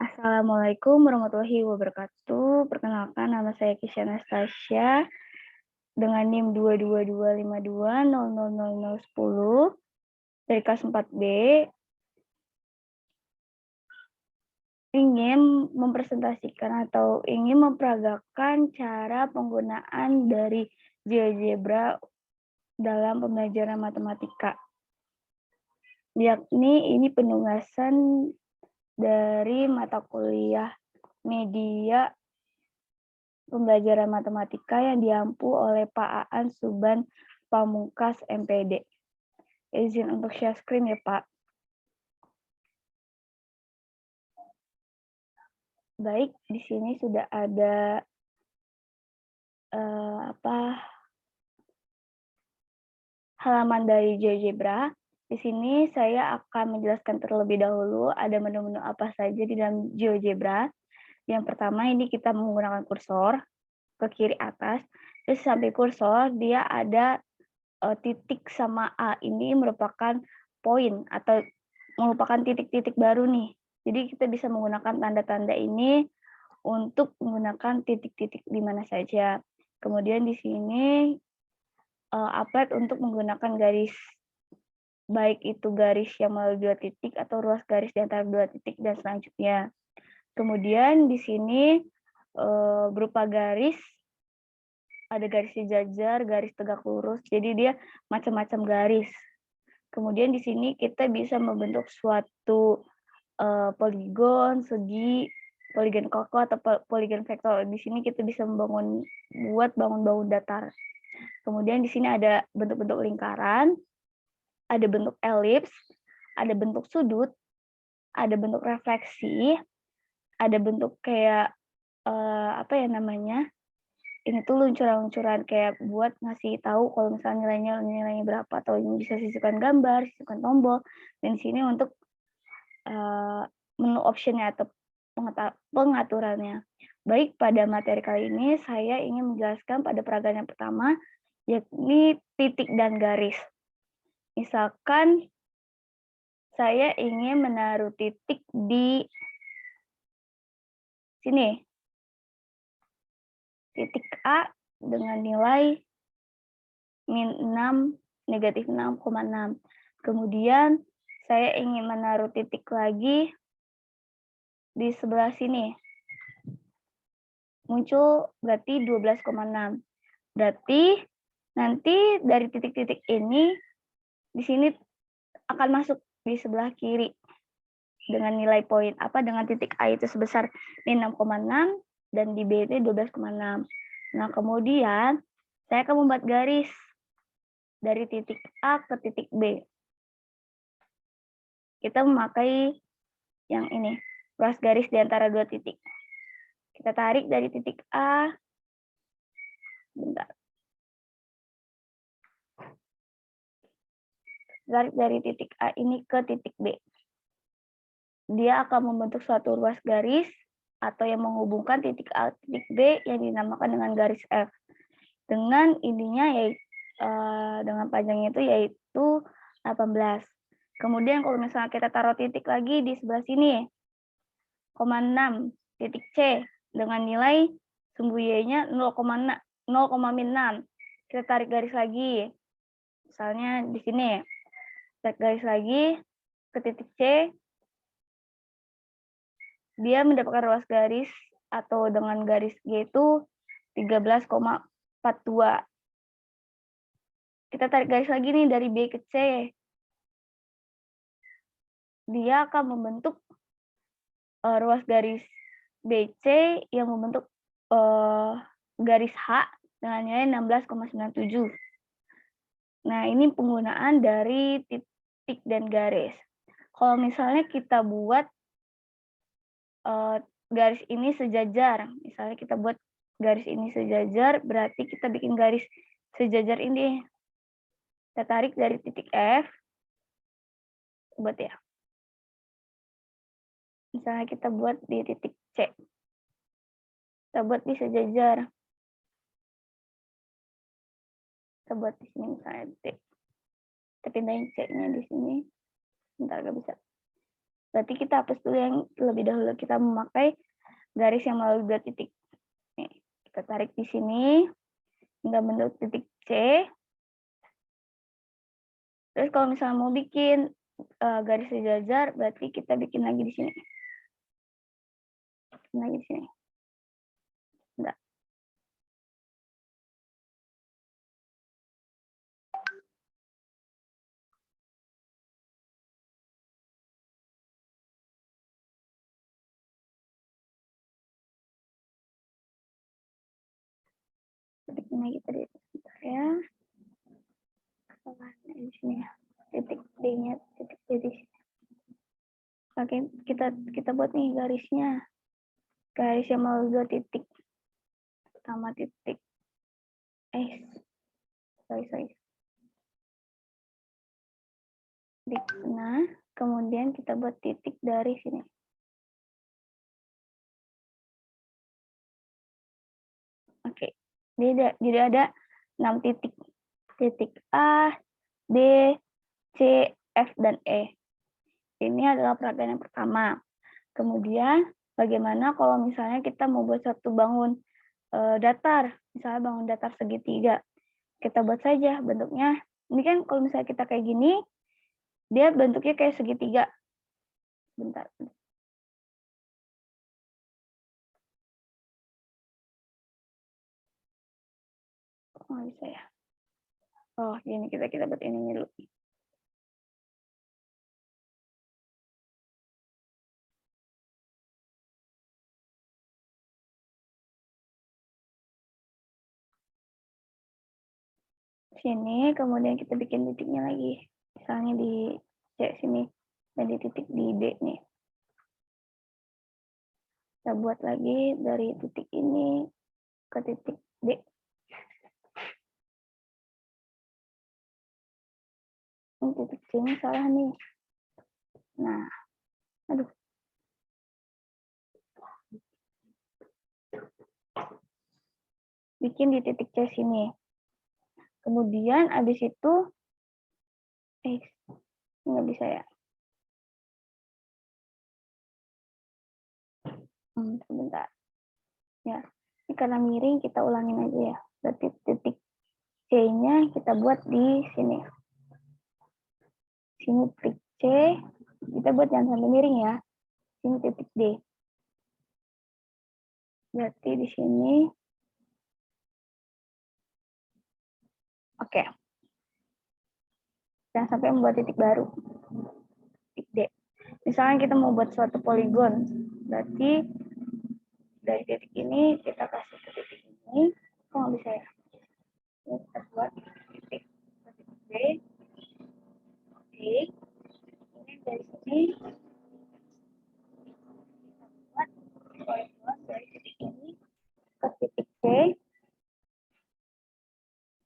Assalamualaikum warahmatullahi wabarakatuh. Perkenalkan, nama saya Kisha Anastasia dengan NIM 22252000010 dari kelas 4B. Ingin mempresentasikan atau ingin memperagakan cara penggunaan dari GeoGebra dalam pembelajaran matematika. Yakni ini penugasan dari mata kuliah media pembelajaran matematika yang diampu oleh Pak Aan Suban Pamungkas MPD. Izin untuk share screen ya Pak. Baik, di sini sudah ada halaman dari GeoGebra. Di sini saya akan menjelaskan terlebih dahulu ada menu-menu apa saja di dalam GeoGebra. Yang pertama ini kita menggunakan kursor ke kiri atas. Terus sampai kursor dia ada titik sama A, ini merupakan poin atau merupakan titik-titik baru nih. Jadi kita bisa menggunakan tanda-tanda ini untuk menggunakan titik-titik di mana saja. Kemudian di sini applet untuk menggunakan garis, baik itu garis yang melalui dua titik atau ruas garis di antara dua titik dan selanjutnya. Kemudian di sini berupa garis, ada garis sejajar, garis tegak lurus, jadi dia macam-macam garis. Kemudian di sini kita bisa membentuk suatu poligon, segi, poligon koko atau poligon vektor. Di sini kita bisa buat bangun-bangun datar. Kemudian di sini ada bentuk-bentuk lingkaran, ada bentuk elips, ada bentuk sudut, ada bentuk refleksi, ada bentuk kayak apa ya namanya? Ini tuh luncuran-luncuran kayak buat ngasih tahu kalau misalnya nilainya berapa, atau ini bisa sisipkan gambar, sisipkan tombol. Dan di sini untuk menu option-nya atau pengaturannya. Baik, pada materi kali ini saya ingin menjelaskan pada peragaan yang pertama, yakni titik dan garis. Misalkan saya ingin menaruh titik di sini. Titik A dengan nilai -6, negatif 6,6. Kemudian saya ingin menaruh titik lagi di sebelah sini. Muncul berarti 12,6. Berarti nanti dari titik-titik ini di sini akan masuk di sebelah kiri dengan nilai poin dengan titik A itu sebesar 6,6 dan di B itu 12,6. Nah, kemudian saya akan membuat garis dari titik A ke titik B. Kita memakai yang ini, ruas garis di antara dua titik. Kita tarik dari titik A. Bentar. Tarik dari titik A ini ke titik B. Dia akan membentuk suatu ruas garis atau yang menghubungkan titik A titik B yang dinamakan dengan garis F. Dengan ininya yaitu dengan panjangnya itu yaitu 18. Kemudian kalau misalnya kita taruh titik lagi di sebelah sini, 0,6 titik C dengan nilai sumbu Y-nya 0,6. Kita tarik garis lagi. Misalnya di sini, tarik garis lagi ke titik C, dia mendapatkan ruas garis atau dengan garis G itu 13,42. Kita tarik garis lagi nih dari B ke C. Dia akan membentuk ruas garis BC yang membentuk garis H dengan nilai 16,97. Nah, ini penggunaan dari titik dan garis. Kalau misalnya kita buat garis ini sejajar, misalnya kita buat garis ini sejajar, berarti kita bikin garis sejajar ini. Kita tarik dari titik F, buat ya. Misalnya kita buat di titik C. Kita buat di sejajar. Kita buat di sini misalnya D. Kita pindahin C-nya di sini. Bentar, gak bisa. Berarti kita hapus dulu yang terlebih dahulu. Kita memakai garis yang melalui 2 titik. Nih, kita tarik di sini hingga bentuk titik C. Terus kalau misalnya mau bikin garis sejajar, berarti kita bikin lagi di sini. Bikin lagi di sini. Enggak. Bikin lagi tadi. Bentar ya. Di sini ya. Titik D-nya, titik D di sini. Oke, kita buat nih garisnya. Garis yang melalui 2 titik. Pertama titik. Sorry. Di tengah, kemudian kita buat titik dari sini. Oke, jadi ada 6 titik. Titik A, B, C, F, dan E. Ini adalah perhatian yang pertama. Kemudian, bagaimana kalau misalnya kita mau buat satu bangun datar, misalnya bangun datar segitiga. Kita buat saja bentuknya. Ini kan kalau misalnya kita kayak gini, dia bentuknya kayak segitiga. Bentar. Oh, bisa ya. Oh, gini kita buat ini dulu. Sini, kemudian kita bikin titiknya lagi. Misalnya di C sini, dan di titik di D nih. Kita buat lagi dari titik ini ke titik D. Ini titik C ini salah nih. Nah, aduh. Bikin di titik C sini. Kemudian habis itu, nggak bisa ya. Sebentar. Ya, ini karena miring kita ulangin aja ya. Berarti titik C-nya kita buat di sini. Sini titik C, kita buat jangan sampai miring ya. Sini titik D. Berarti di sini. Oke. Jangan sampai membuat titik baru. Titik D. Misalnya kita mau buat suatu poligon. Berarti dari titik ini kita kasih ke titik ini. Kok nggak bisa ya? Ini kita buat titik D. Oke. Ini dari sini kita buat poligon dari titik ini ke titik C.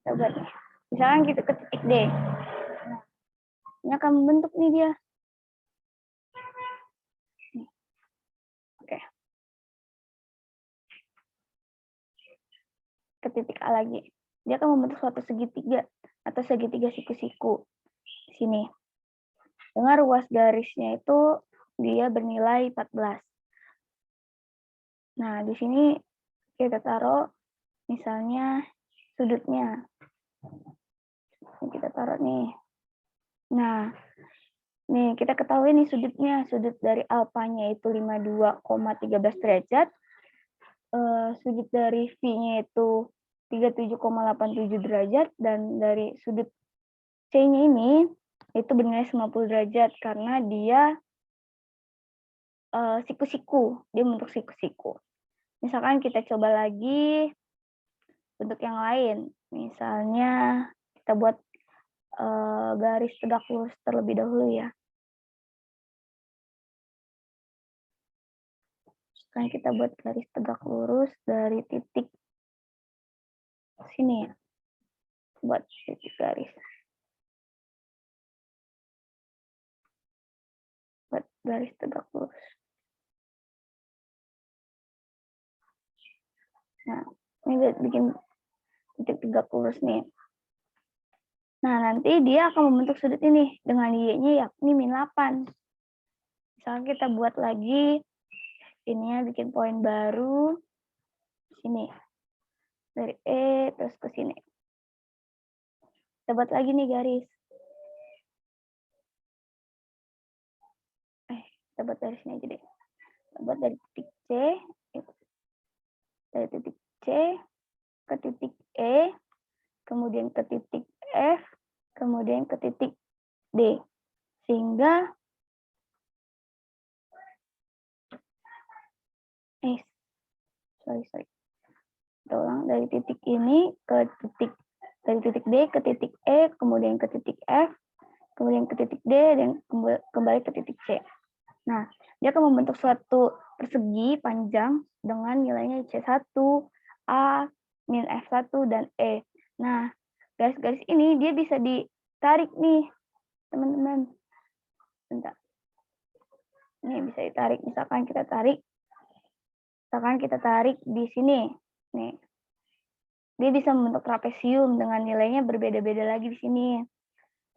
Kita buat nih. Misalnya kita ke titik D. Nah, ini akan membentuk nih dia. Oke. Ke titik A lagi. Dia akan membentuk suatu segitiga atau segitiga siku-siku. Di sini. Dengan ruas garisnya itu dia bernilai 14. Nah, di sini kita taruh misalnya sudutnya. Ini kita taruh nih. Nah, nih kita ketahui nih sudutnya. Sudut dari alfanya itu 52,13 derajat. Sudut dari V-nya itu 37,87 derajat. Dan dari sudut C-nya ini itu bernilai 90 derajat karena dia siku-siku. Dia bentuk siku-siku. Misalkan kita coba lagi bentuk yang lain. Misalnya kita buat garis tegak lurus terlebih dahulu ya. Sekarang kita buat garis tegak lurus dari titik sini ya. Buat titik garis. Buat garis tegak lurus. Nah, ini bikin titik tegak lurus nih. Nah, nanti dia akan membentuk sudut ini dengan Y-nya yakni -8. Misalkan kita buat lagi, ininya bikin poin baru, sini. Dari E terus ke sini. Kita buat lagi nih garis. Kita buat dari sini aja deh. Kita buat dari titik C, dari titik C ke titik E, kemudian ke titik F, kemudian ke titik D. Sehingga sorry. Kita ulang dari titik ini ke titik, dari titik D ke titik E, kemudian ke titik F, kemudian ke titik D, dan kembali ke titik C. Nah, dia akan membentuk suatu persegi panjang dengan nilainya C1, A, min F1, dan E. Nah, garis-garis ini dia bisa ditarik nih, teman-teman. Bentar. Ini bisa ditarik, misalkan kita tarik di sini. Nih. Dia bisa membentuk trapesium dengan nilainya berbeda-beda lagi di sini.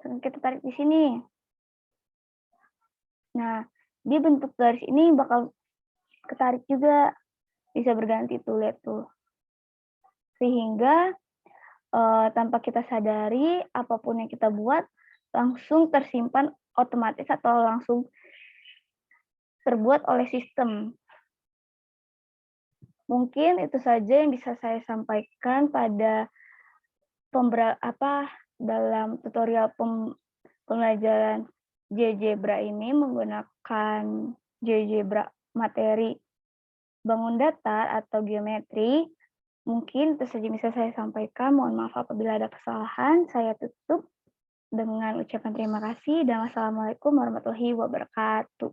Kita tarik di sini. Nah, dia bentuk garis ini bakal ketarik juga. Bisa berganti tuh, lihat tuh. Sehingga tanpa kita sadari, apapun yang kita buat langsung tersimpan otomatis atau langsung terbuat oleh sistem. Mungkin itu saja yang bisa saya sampaikan pada dalam tutorial pembelajaran GeoGebra ini menggunakan GeoGebra materi bangun datar atau geometri. Mungkin itu saja bisa saya sampaikan. Mohon maaf apabila ada kesalahan. Saya tutup dengan ucapan terima kasih dan wassalamualaikum warahmatullahi wabarakatuh.